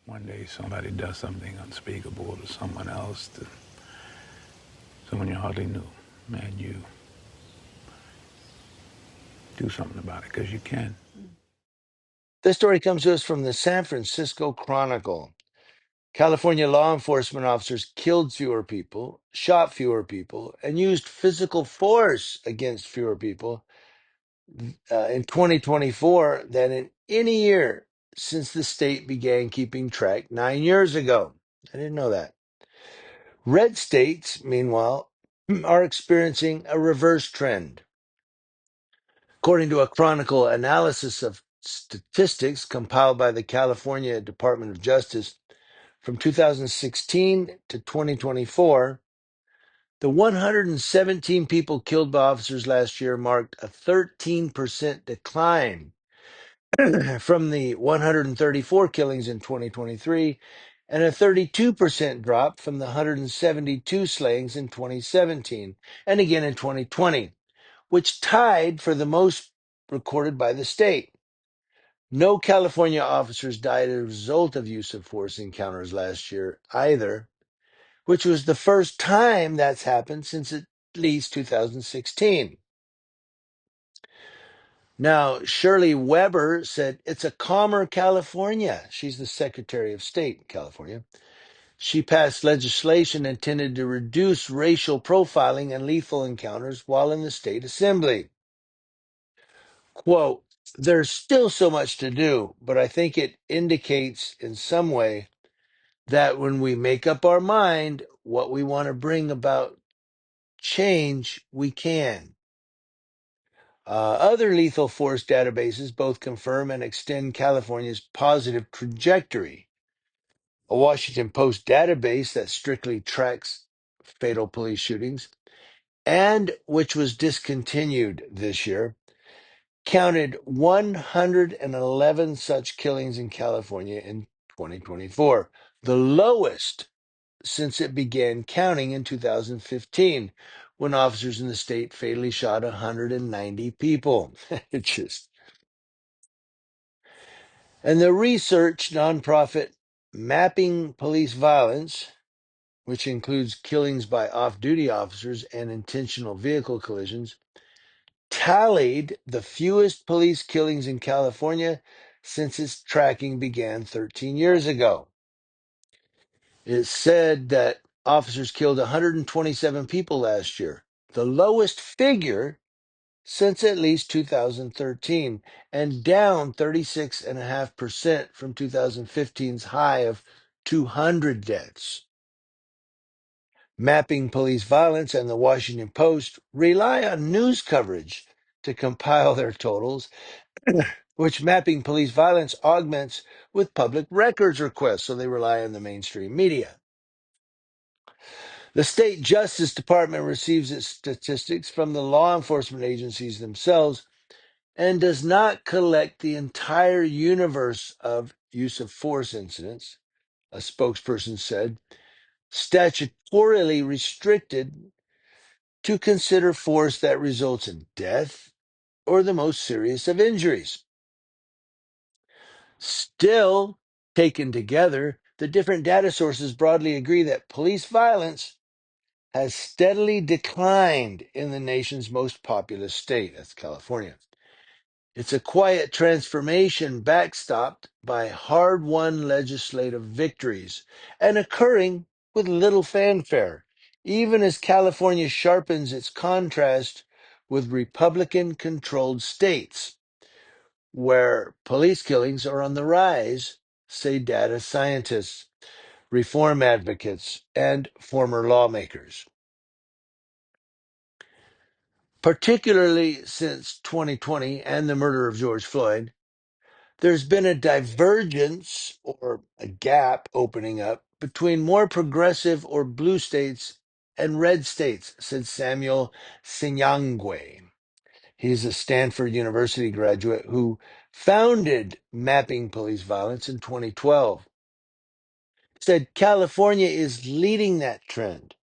one day somebody does something unspeakable to someone else, to someone you hardly knew, and you do something about it because you can. This story comes to us from the San Francisco Chronicle. California law enforcement officers killed fewer people, shot fewer people, and used physical force against fewer people in 2024 than in any year since the state began keeping track 9 years ago. I didn't know that. Red states, meanwhile, are experiencing a reverse trend. According to a Chronicle analysis of statistics compiled by the California Department of Justice from 2016 to 2024, the 117 people killed by officers last year marked a 13% decline from the 134 killings in 2023 and a 32% drop from the 172 slayings in 2017 and again in 2020, which tied for the most recorded by the state. No California officers died as a result of use of force encounters last year either, which was the first time that's happened since at least 2016. Now, Shirley Weber said, "It's a calmer California." She's the Secretary of State in California. She passed legislation intended to reduce racial profiling and lethal encounters while in the state assembly. Quote, "There's still so much to do, but I think it indicates in some way that when we make up our mind what we want to bring about change, we can." Other lethal force databases both confirm and extend California's positive trajectory. A Washington Post database that strictly tracks fatal police shootings, and which was discontinued this year, counted 111 such killings in California in 2024, the lowest since it began counting in 2015, when officers in the state fatally shot 190 people. It just And the research nonprofit Mapping Police Violence, which includes killings by off duty officers and intentional vehicle collisions, tallied the fewest police killings in California since its tracking began 13 years ago. It said that officers killed 127 people last year, the lowest figure since at least 2013, and down 36.5% from 2015's high of 200 deaths. Mapping Police Violence and the Washington Post rely on news coverage to compile their totals, which Mapping Police Violence augments with public records requests, so they rely on the mainstream media. The state Justice Department receives its statistics from the law enforcement agencies themselves and does not collect the entire universe of use of force incidents, a spokesperson said, statutorily restricted to consider force that results in death or the most serious of injuries. Still, taken together, the different data sources broadly agree that police violence has steadily declined in the nation's most populous state, that's California. It's a quiet transformation backstopped by hard won legislative victories and occurring with little fanfare, even as California sharpens its contrast with Republican controlled states, where police killings are on the rise, say data scientists, reform advocates, and former lawmakers. Particularly since 2020 and the murder of George Floyd, there's been a divergence or a gap opening up between more progressive or blue states and red states, said Samuel Sinyangwe. He's a Stanford University graduate who founded Mapping Police Violence in 2012. Said California is leading that trend.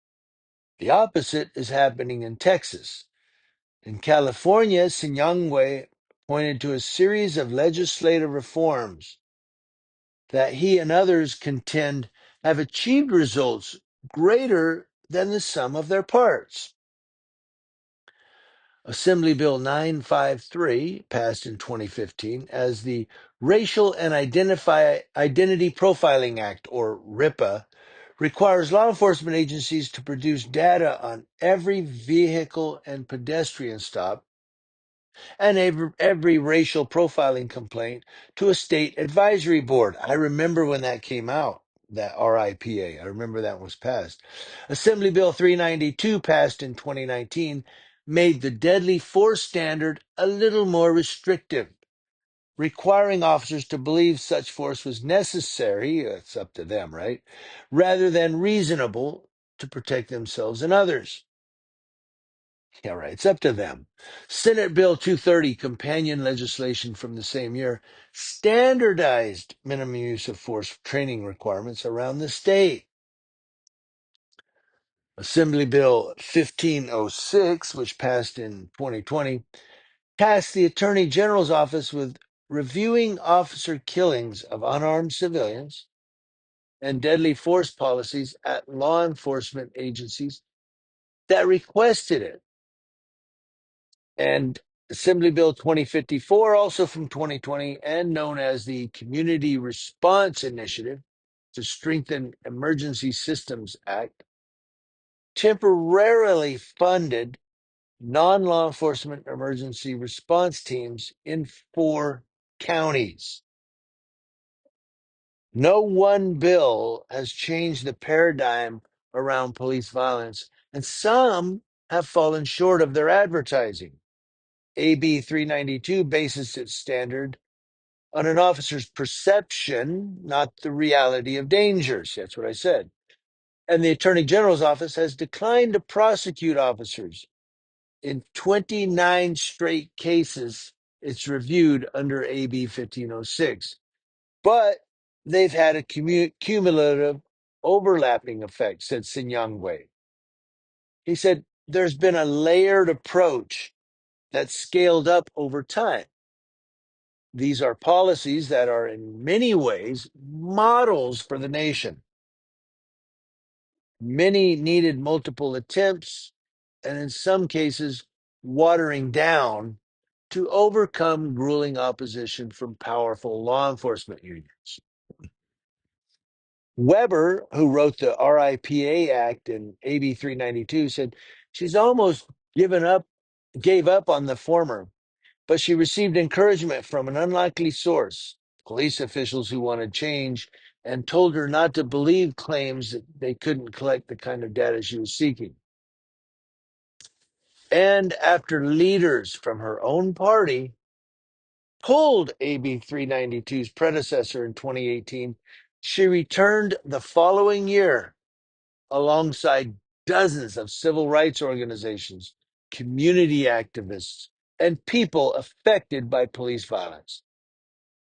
The opposite is happening in Texas. In California, Sinyangwe pointed to a series of legislative reforms that he and others contend have achieved results greater than the sum of their parts. Assembly Bill 953, passed in 2015 as the Racial and Identity Profiling Act, or RIPA, requires law enforcement agencies to produce data on every vehicle and pedestrian stop and every racial profiling complaint to a state advisory board. I remember when that came out, that RIPA. I remember that was passed. Assembly Bill 392, passed in 2019, made the deadly force standard a little more restrictive, requiring officers to believe such force was necessary, it's up to them, right, rather than reasonable to protect themselves and others. Yeah, right. It's up to them. Senate Bill 230, companion legislation from the same year, standardized minimum use of force training requirements around the state. Assembly Bill 1506, which passed in 2020, tasked the Attorney General's office with reviewing officer killings of unarmed civilians and deadly force policies at law enforcement agencies that requested it. And Assembly Bill 2054, also from 2020, and known as the Community Response Initiative to Strengthen Emergency Systems Act, temporarily funded non law enforcement emergency response teams in 4 counties. No one bill has changed the paradigm around police violence, and some have fallen short of their advertising. AB 392 bases its standard on an officer's perception, not the reality of dangers. That's what I said. And the Attorney General's office has declined to prosecute officers in 29 straight cases it's reviewed under AB 1506. But they've had a cumulative overlapping effect, said Sinyangwe. He said there's been a layered approach that's scaled up over time. These are policies that are in many ways models for the nation. Many needed multiple attempts, and in some cases, watering down to overcome grueling opposition from powerful law enforcement unions. Weber, who wrote the RIPA Act in AB 392, said she's almost gave up on the former, but she received encouragement from an unlikely source, police officials who wanted change, and told her not to believe claims that they couldn't collect the kind of data she was seeking. And after leaders from her own party pulled AB 392's predecessor in 2018, she returned the following year alongside dozens of civil rights organizations, community activists, and people affected by police violence,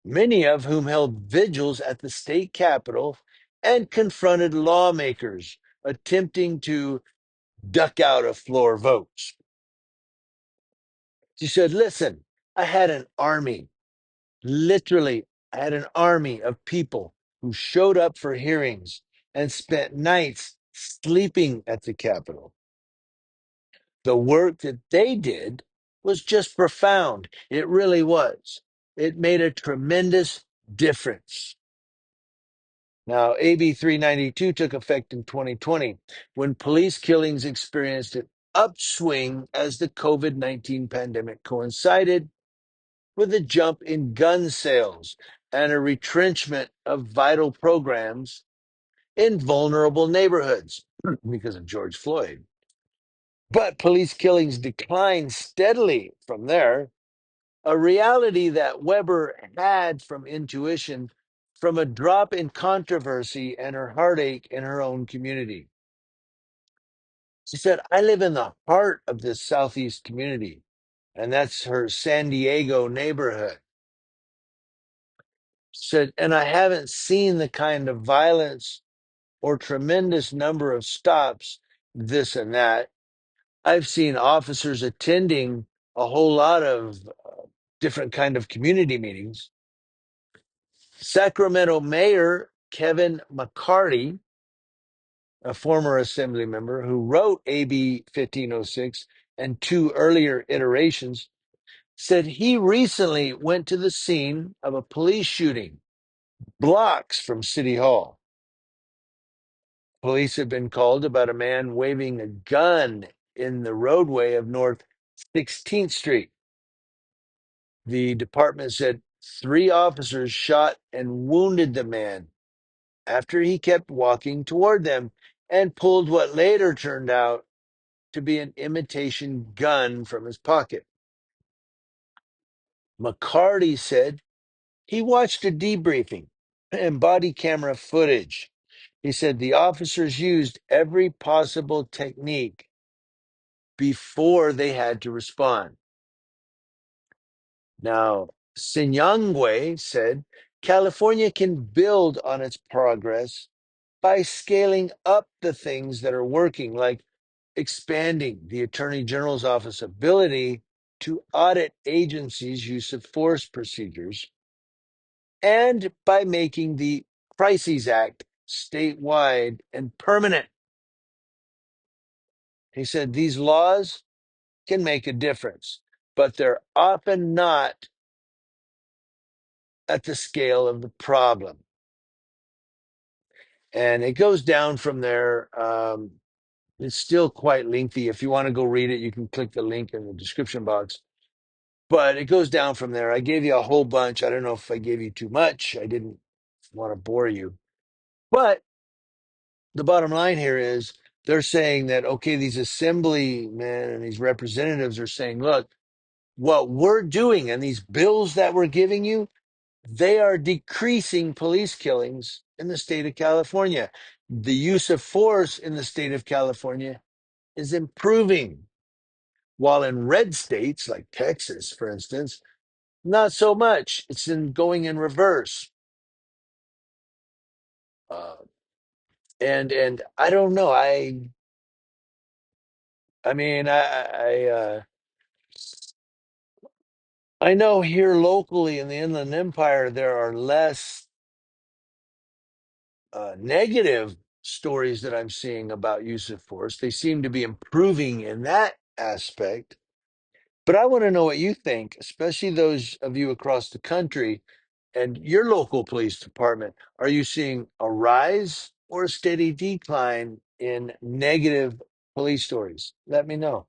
many of whom held vigils at the state capitol and confronted lawmakers attempting to duck out of floor votes. She said, listen, I had an army, literally, I had an army of people who showed up for hearings and spent nights sleeping at the Capitol. The work that they did was just profound. It really was. It made a tremendous difference. Now, AB 392 took effect in 2020 when police killings experienced an upswing as the COVID-19 pandemic coincided with a jump in gun sales and a retrenchment of vital programs in vulnerable neighborhoods because of George Floyd. But police killings declined steadily from there, a reality that Weber had from intuition from a drop in controversy and her heartache in her own community. She said, I live in the heart of this Southeast community, and that's her San Diego neighborhood. She said, and I haven't seen the kind of violence or tremendous number of stops, this and that. I've seen officers attending a whole lot of different kind of community meetings. Sacramento Mayor Kevin McCarty, a former assembly member who wrote AB 1506 and two earlier iterations, said he recently went to the scene of a police shooting blocks from City Hall. Police have been called about a man waving a gun in the roadway of North 16th Street. The department said 3 officers shot and wounded the man after he kept walking toward them and pulled what later turned out to be an imitation gun from his pocket. McCarty said he watched a debriefing and body camera footage. He said the officers used every possible technique before they had to respond. Now, Sinyangwe said California can build on its progress by scaling up the things that are working, like expanding the Attorney General's office ability to audit agencies' use of force procedures, and by making the Crises Act statewide and permanent. He said these laws can make a difference, but they're often not at the scale of the problem. And it goes down from there. It's still quite lengthy. If you want to go read it, you can click the link in the description box. But it goes down from there. I gave you a whole bunch. I don't know if I gave you too much. I didn't want to bore you. But the bottom line here is they're saying that, okay, these assemblymen and these representatives are saying, look, what we're doing and these bills that we're giving you, they are decreasing police killings in the state of California. The use of force in the state of California is improving, while in red states like Texas, for instance, not so much. It's going in reverse. Uh, and I don't know. I mean, I know here locally in the Inland Empire there are less negative stories that I'm seeing about use of force. They seem to be improving in that aspect. But I want to know what you think, especially those of you across the country and your local police department. Are you seeing a rise or a steady decline in negative police stories? Let me know.